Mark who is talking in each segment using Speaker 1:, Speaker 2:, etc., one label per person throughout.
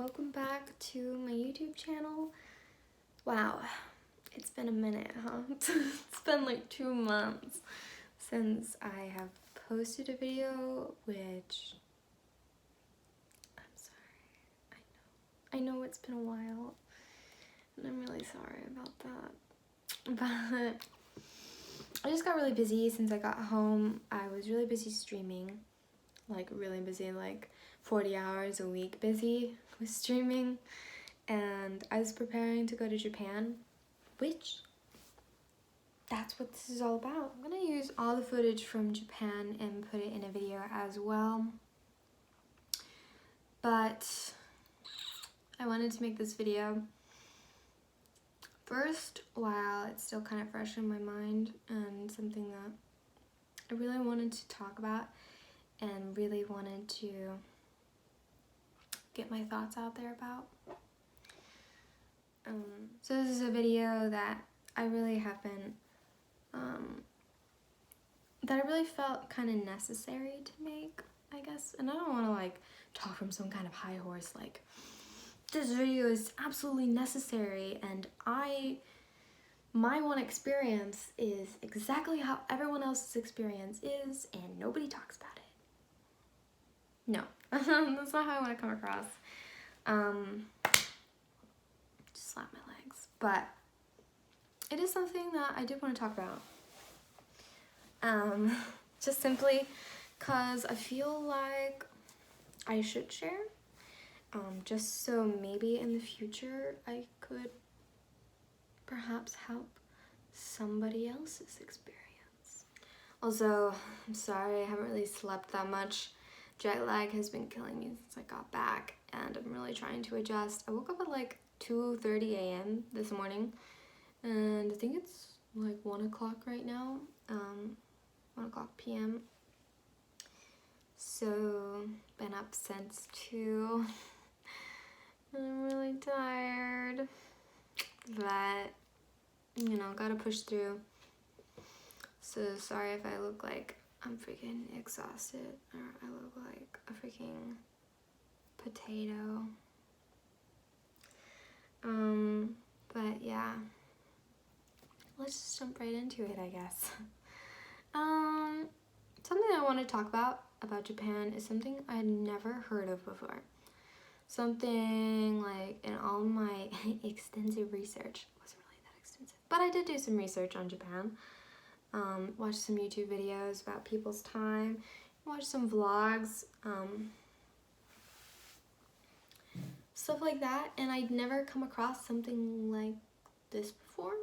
Speaker 1: welcome back to my YouTube channel. Wow, it's been a minute, huh? It's been like 2 months since I have posted a video, which I'm sorry, I know it's been a while, and I'm really sorry about that, but I just got really busy since I got home. I was really busy streaming, like really busy, like 40 hours a week busy with streaming, and I was preparing to go to Japan, which that's what this is all about. I'm gonna use all the footage from Japan and put it in a video as well, but I wanted to make this video first while it's still kind of fresh in my mind and something that I really wanted to talk about and really wanted to get my thoughts out there about. So this is a video that I really haven't, that I really felt kind of necessary to make, I guess. And I don't want to like talk from some kind of high horse like, this video is absolutely necessary and my one experience is exactly how everyone else's experience is and nobody talks about it. No, that's not how I want to come across. Just slap my legs. But it is something that I did want to talk about. Just simply because I feel like I should share. Just so maybe in the future I could perhaps help somebody else's experience. Also, I'm sorry, I haven't really slept that much. Jet lag has been killing me since I got back, and I'm really trying to adjust. I woke up at like 2:30 a.m. this morning, and I think it's like 1 o'clock right now, 1 o'clock p.m. So, been up since 2, and I'm really tired, but, you know, gotta push through. So, sorry if I look like I'm freaking exhausted, or I look like a freaking potato. But yeah, let's just jump right into it, I guess. Something I want to talk about Japan is something I had never heard of before. Something like in all my extensive research, it wasn't really that extensive, but I did do some research on Japan. Watched some YouTube videos about people's time, watched some vlogs, stuff like that, and I'd never come across something like this before,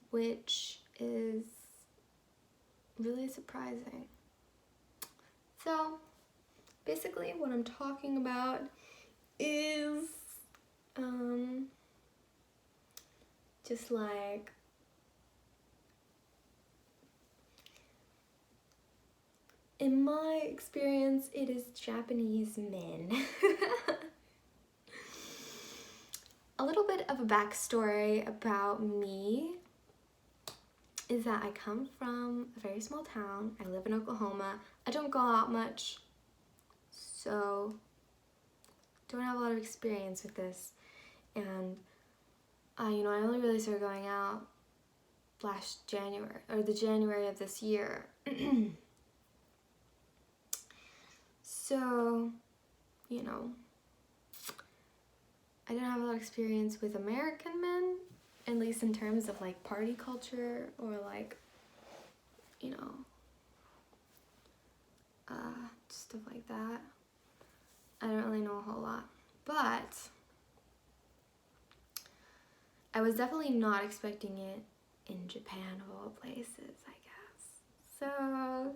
Speaker 1: which is really surprising. So basically what I'm talking about is just like in my experience, it is Japanese men. A little bit of a backstory about me is that I come from a very small town. I live in Oklahoma. I don't go out much, so don't have a lot of experience with this. And I only really started going out last January, or the January of this year. So, I didn't have a lot of experience with American men, at least in terms of like party culture or like, stuff like that. I don't really know a whole lot, but I was definitely not expecting it in Japan of all places, I guess. So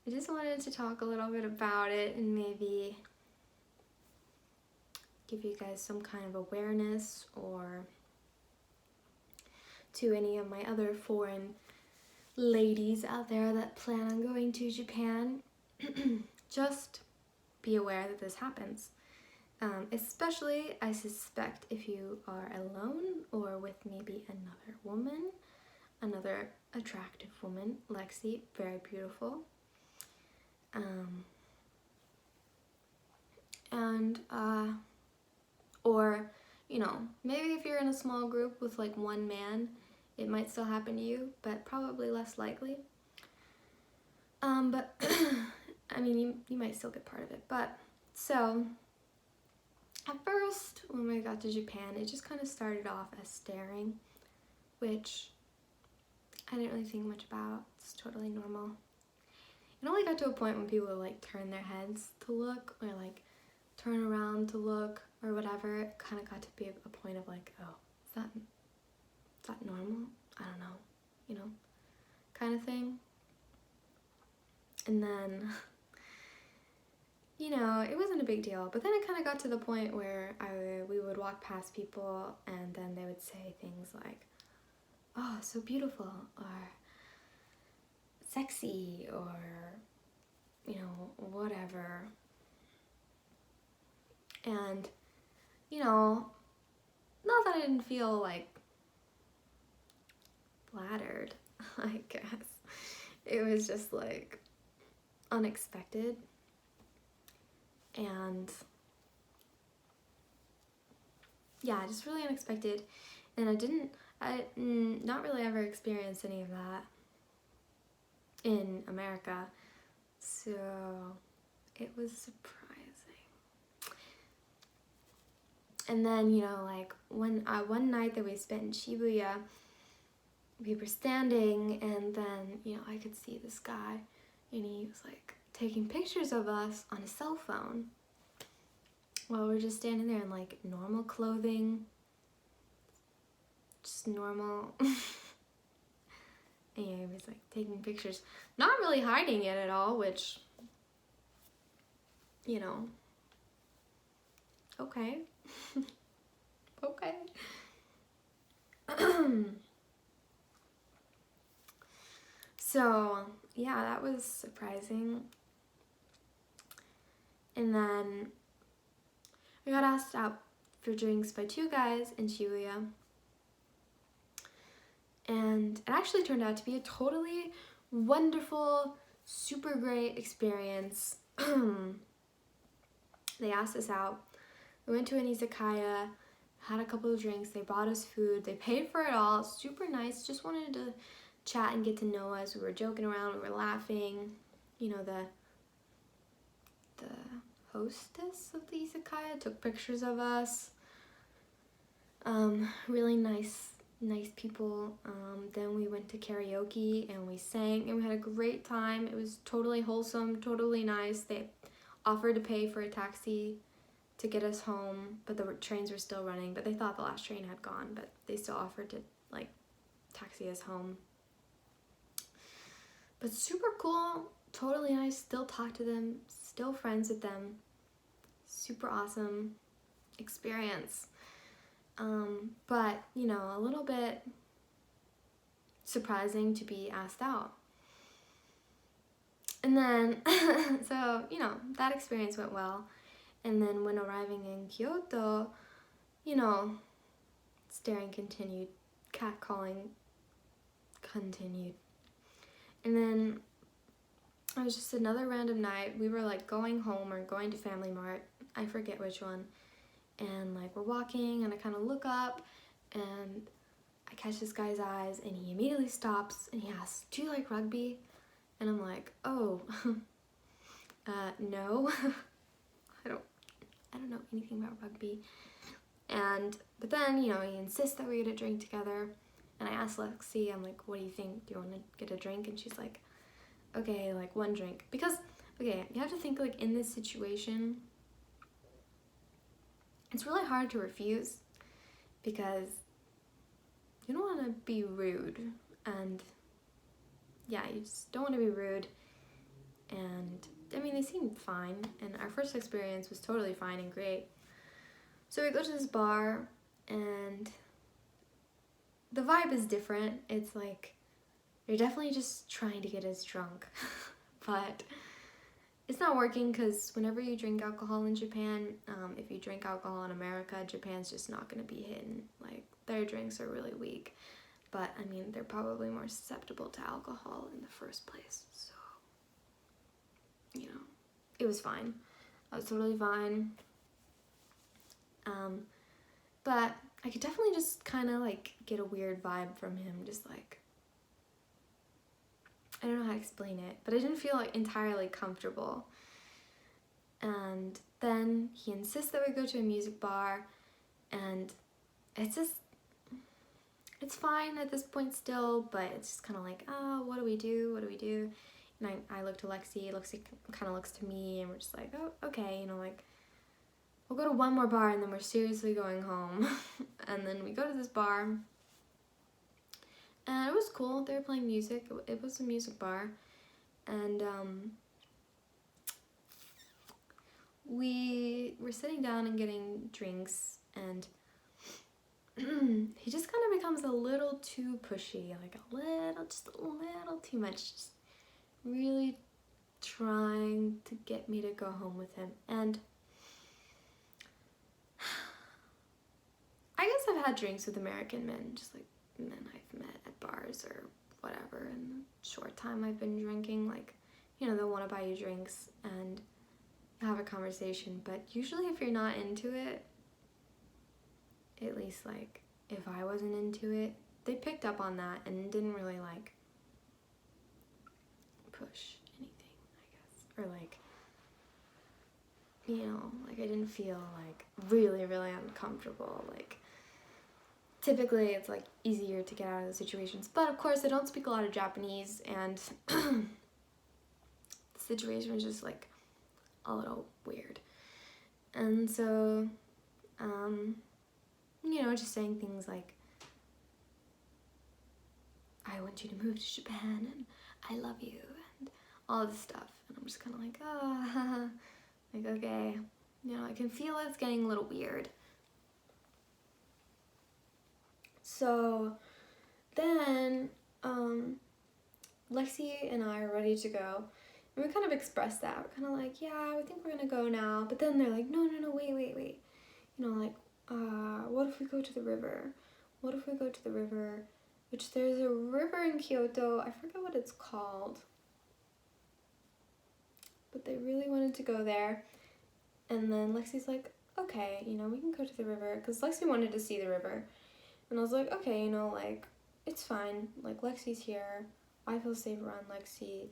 Speaker 1: I just wanted to talk a little bit about it and maybe give you guys some kind of awareness, or to any of my other foreign ladies out there that plan on going to Japan, just be aware that this happens. Especially, I suspect, if you are alone or with maybe another woman, another attractive woman. Lexi, very beautiful. And, or, you know, maybe if you're in a small group with like one man, it might still happen to you, but probably less likely. But, I mean, you might still get part of it. But, so, at first, when we got to Japan, it just kind of started off as staring, which I didn't really think much about. It's totally normal. It only got to a point when people would like turn their heads to look, or like turn around to look, or whatever. It kind of got to be a point of like, oh, is that normal? I don't know, you know, kind of thing. And then, you know, it wasn't a big deal. But then it kind of got to the point where we would walk past people, and then they would say things like, oh, so beautiful, or sexy, or, you know, whatever. And, you know, not that I didn't feel like flattered, I guess. It was just like unexpected. And yeah, just really unexpected. And I not really ever experienced any of that in America, so it was surprising. And then, you know, like when one night that we spent in Shibuya, we were standing, and then, you know, I could see this guy, and he was like taking pictures of us on his cell phone while we're just standing there in like normal clothing, just normal. And he was like taking pictures, not really hiding it at all, which, you know, okay. Okay. So, yeah, that was surprising. And then we got asked out for drinks by two guys in Shibuya. And it actually turned out to be a totally wonderful, super great experience. They asked us out. We went to an izakaya, had a couple of drinks, they bought us food, they paid for it all, super nice, just wanted to chat and get to know us. We were joking around, we were laughing. You know, the hostess of the izakaya took pictures of us. Really nice people. Then we went to karaoke and we sang and we had a great time. It was totally wholesome, totally nice. They offered to pay for a taxi to get us home, but the trains were still running, but they thought the last train had gone, but they still offered to like taxi us home. But super cool, totally nice, still talk to them, still friends with them. Super awesome experience. But, you know, a little bit surprising to be asked out. And then, so, you know, that experience went well. And then when arriving in Kyoto, you know, staring continued, catcalling continued. And then it was just another random night. We were like going home or going to Family Mart. I forget which one. And like we're walking and I kind of look up and I catch this guy's eyes and he immediately stops and he asks, "Do you like rugby?" And I'm like, "Oh, no." I don't know anything about rugby. But then, you know, he insists that we get a drink together. And I asked Lexi, I'm like, "What do you think? Do you want to get a drink?" And she's like, "Okay, like one drink." Because, okay, you have to think like in this situation, it's really hard to refuse because you don't want to be rude. And yeah, you just don't want to be rude. And I mean, they seemed fine. And our first experience was totally fine and great. So we go to this bar and the vibe is different. It's like, they're definitely just trying to get us drunk. But it's not working because whenever you drink alcohol in Japan, if you drink alcohol in America, Japan's just not going to be hitting. Like, their drinks are really weak. But, I mean, they're probably more susceptible to alcohol in the first place. So, you know, it was fine. That was totally fine. But I could definitely just kind of like get a weird vibe from him, just like, I don't know how to explain it, but I didn't feel like entirely comfortable. And then he insists that we go to a music bar, and it's it's fine at this point still, but it's just kind of like, oh, what do we do? What do we do? And I look to Lexi kind of looks to me, and we're just like, oh, okay, you know, like, we'll go to one more bar, and then we're seriously going home. And then we go to this bar, and it was cool. They were playing music. It was a music bar, and we were sitting down and getting drinks, and he just kind of becomes a little too pushy, like just a little too much, just really trying to get me to go home with him. And I guess I've had drinks with American men, just like men I've met at bars or whatever in the short time I've been drinking. Like, you know, they'll want to buy you drinks and have a conversation, but usually if you're not into it, at least like if I wasn't into it, they picked up on that and didn't really like push anything, I guess, or like, you know, like I didn't feel like really, really uncomfortable. Like, typically it's like easier to get out of the situations, but of course I don't speak a lot of Japanese, and the situation was just like a little weird. And so you know, just saying things like, I want you to move to Japan, and I love you, and all this stuff. And I'm just kind of like, oh, like, okay. You know, I can feel it's getting a little weird. So then Lexi and I are ready to go. And we kind of expressed that. We're kind of like, yeah, I think we're going to go now. But then they're like, no, wait. You know, like, what if we go to the river? What if we go to the river? Which there's a river in Kyoto. I forget what it's called. But they really wanted to go there. And then Lexi's like, okay, you know, we can go to the river. Because Lexi wanted to see the river. And I was like, okay, you know, like, it's fine. Like, Lexi's here. I feel safe around Lexi.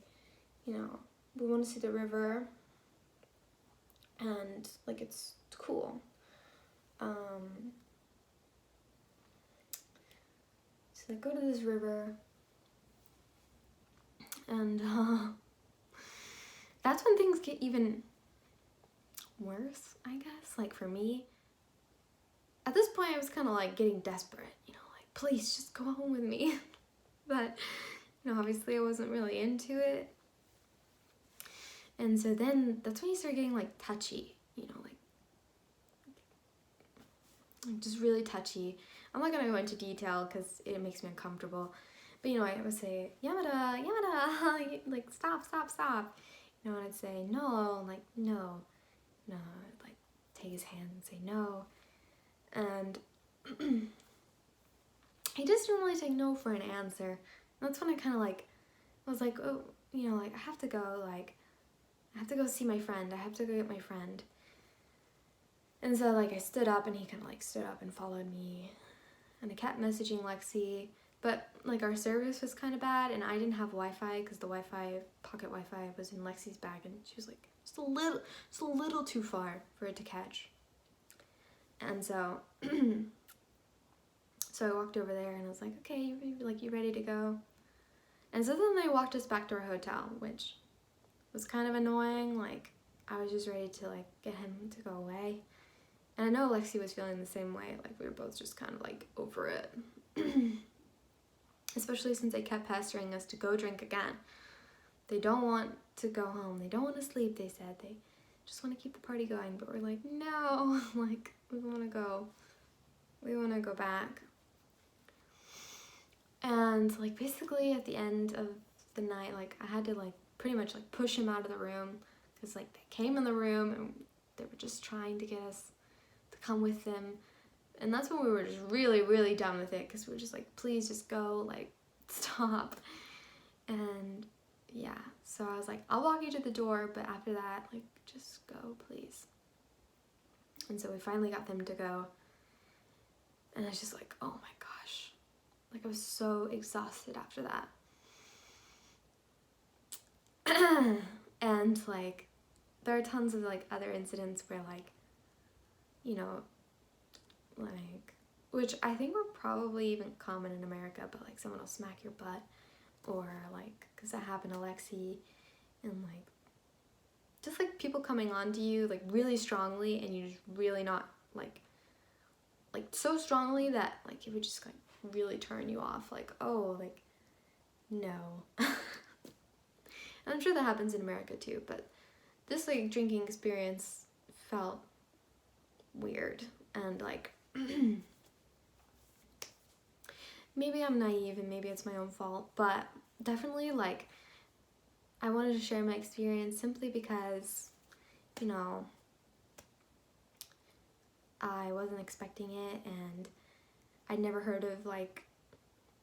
Speaker 1: You know, we want to see the river. And, like, it's cool. So I go to this river. And, that's when things get even worse, I guess. Like, for me, at this point I was kind of like getting desperate, you know, like, please just go home with me. But, you know, obviously I wasn't really into it. And so then that's when you start getting like touchy, you know, like just really touchy. I'm not gonna go into detail because it makes me uncomfortable. But, you know, I would say, Yamada, like, stop. You know, and I'd say, no, like, no. I'd, like, take his hand and say no. And he just didn't really take no for an answer. And that's when I kind of, like, I was like, oh, you know, like, I have to go see my friend. I have to go get my friend. And so, like, I stood up, and he kind of, like, stood up and followed me. And I kept messaging Lexi. But, like, our service was kind of bad, and I didn't have Wi-Fi because the pocket Wi-Fi was in Lexi's bag, and she was, like, just a little too far for it to catch. And so, so I walked over there, and I was like, okay, you ready to go? And so then they walked us back to our hotel, which was kind of annoying. Like, I was just ready to, like, get him to go away. And I know Lexi was feeling the same way. Like, we were both just kind of, like, over it. Especially since they kept pestering us to go drink again. They don't want to go home. They don't want to sleep, they said. They just want to keep the party going. But we're like, no, like, we want to go. We want to go back. And, like, basically at the end of the night, like, I had to, like, pretty much, like, push him out of the room. Because, like, they came in the room and they were just trying to get us to come with them. And that's when we were just really, really done with it, because we were just like, please just go, like, stop. And yeah, so I was like, I'll walk you to the door, but after that, like, just go, please. And so we finally got them to go. And I was just like, oh my gosh. Like, I was so exhausted after that. And like, there are tons of like other incidents where like, you know, like, which I think were probably even common in America, but like someone will smack your butt, or like, because that happened to Lexi, and like, just like people coming on to you like really strongly, and you just really not like so strongly that like it would just like really turn you off, like, oh, like, no. And I'm sure that happens in America too, but this like drinking experience felt weird, and like maybe I'm naive and maybe it's my own fault, but definitely like I wanted to share my experience simply because, you know, I wasn't expecting it, and I'd never heard of like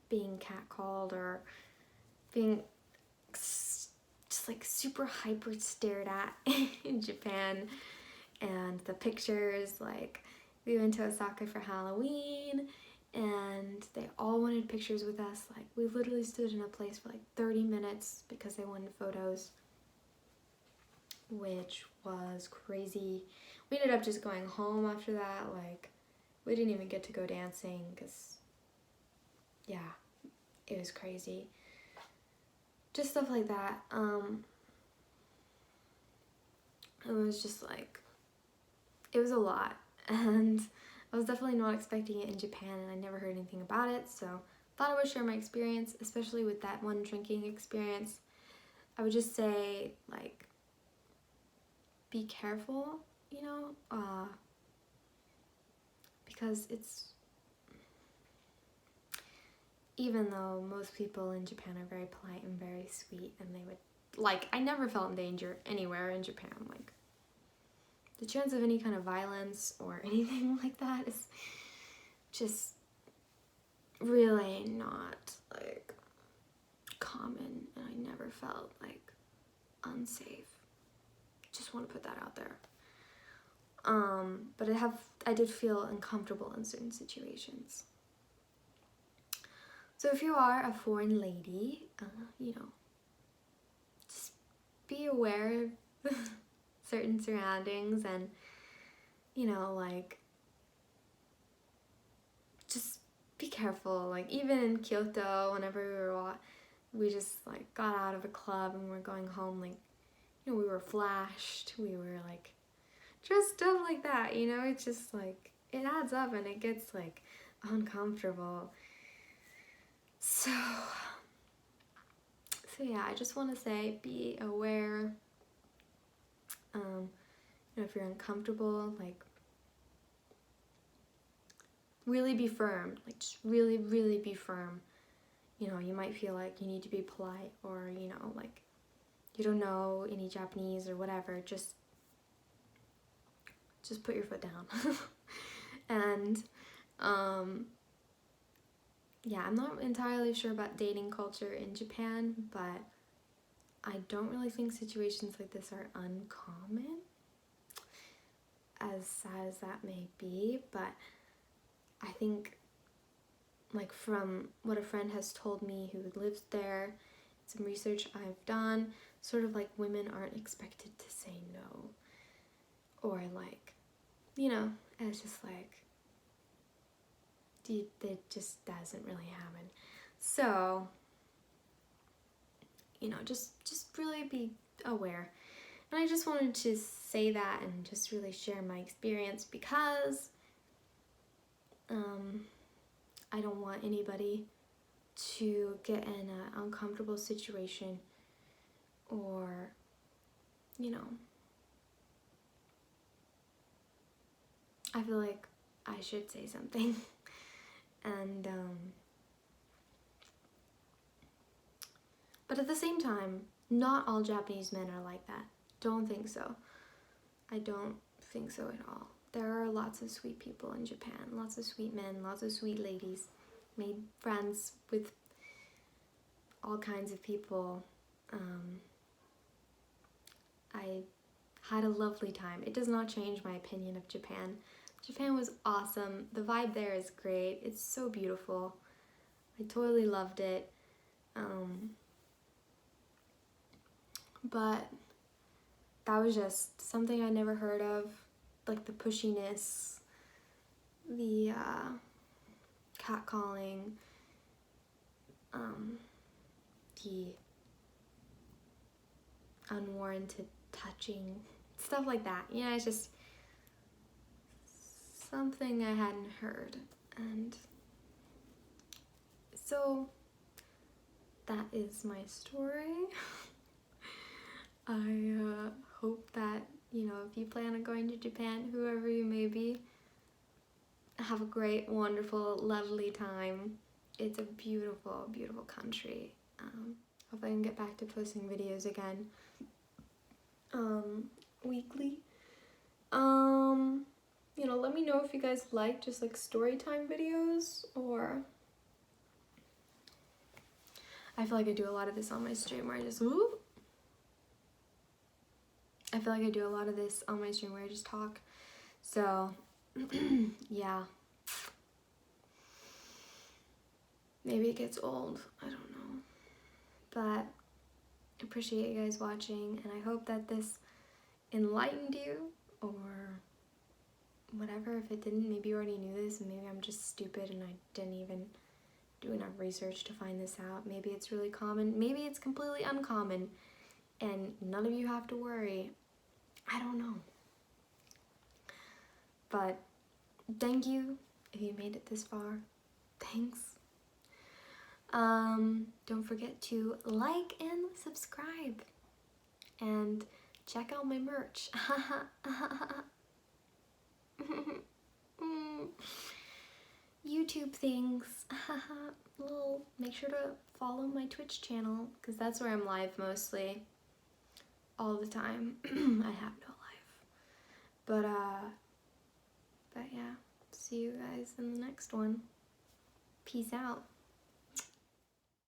Speaker 1: being catcalled or being just like super hyper stared at in Japan. And the pictures, like, we went to Osaka for Halloween, and they all wanted pictures with us. Like, we literally stood in a place for like 30 minutes because they wanted photos, which was crazy. We ended up just going home after that. Like, we didn't even get to go dancing because, yeah, it was crazy. Just stuff like that. It was just like, it was a lot, and I was definitely not expecting it in Japan, and I never heard anything about it, so thought I would share my experience, especially with that one drinking experience. I would just say, like, be careful, you know, because it's, even though most people in Japan are very polite and very sweet, and they would, like, I never felt in danger anywhere in Japan. Like, the chance of any kind of violence or anything like that is just really not, like, common, and I never felt, like, unsafe. Just want to put that out there. But I did feel uncomfortable in certain situations. So if you are a foreign lady, you know, just be aware of certain surroundings, and, you know, like, just be careful. Like, even in Kyoto, whenever we just like got out of a club and we're going home, like, you know, we were flashed, we were like, just stuff like that, you know. It's just like, it adds up and it gets like uncomfortable. So yeah, I just want to say, be aware. You know, if you're uncomfortable, like, really be firm. Like, just really, really be firm. You know, you might feel like you need to be polite, or, you know, like, you don't know any Japanese or whatever. Just put your foot down. And yeah, I'm not entirely sure about dating culture in Japan, but I don't really think situations like this are uncommon, as sad as that may be. But I think, like, from what a friend has told me who lives there, some research I've done, sort of like, women aren't expected to say no, or like, you know, and it's just like, it just doesn't really happen. So, you know, just really be aware. And I just wanted to say that and just really share my experience, because I don't want anybody to get in an uncomfortable situation, or, you know, I feel like I should say something. And but at the same time, not all Japanese men are like that. Don't think so. I don't think so at all. There are lots of sweet people in Japan, lots of sweet men, lots of sweet ladies, made friends with all kinds of people, I had a lovely time. It does not change my opinion of Japan. Japan was awesome. The vibe there is great. It's so beautiful. I totally loved it. But that was just something I never heard of. Like the pushiness, the catcalling, the unwarranted touching, stuff like that. You know, it's just something I hadn't heard. And so that is my story. I hope that, you know, if you plan on going to Japan, whoever you may be, have a great, wonderful, lovely time. It's a beautiful, beautiful country. Hope I can get back to posting videos again weekly. You know, let me know if you guys like just like story time videos, or I feel like I do a lot of this on my stream where I just I feel like I do a lot of this on my stream where I just talk. So yeah, maybe it gets old, I don't know, but I appreciate you guys watching, and I hope that this enlightened you, or whatever. If it didn't, maybe you already knew this, and maybe I'm just stupid and I didn't even do enough research to find this out. Maybe it's really common, maybe it's completely uncommon, and none of you have to worry. I don't know. But thank you if you made it this far. Thanks. Don't forget to like and subscribe, and check out my merch. YouTube things. Make sure to follow my Twitch channel, because that's where I'm live mostly all the time. I have no life, but yeah, see you guys in the next one. Peace out.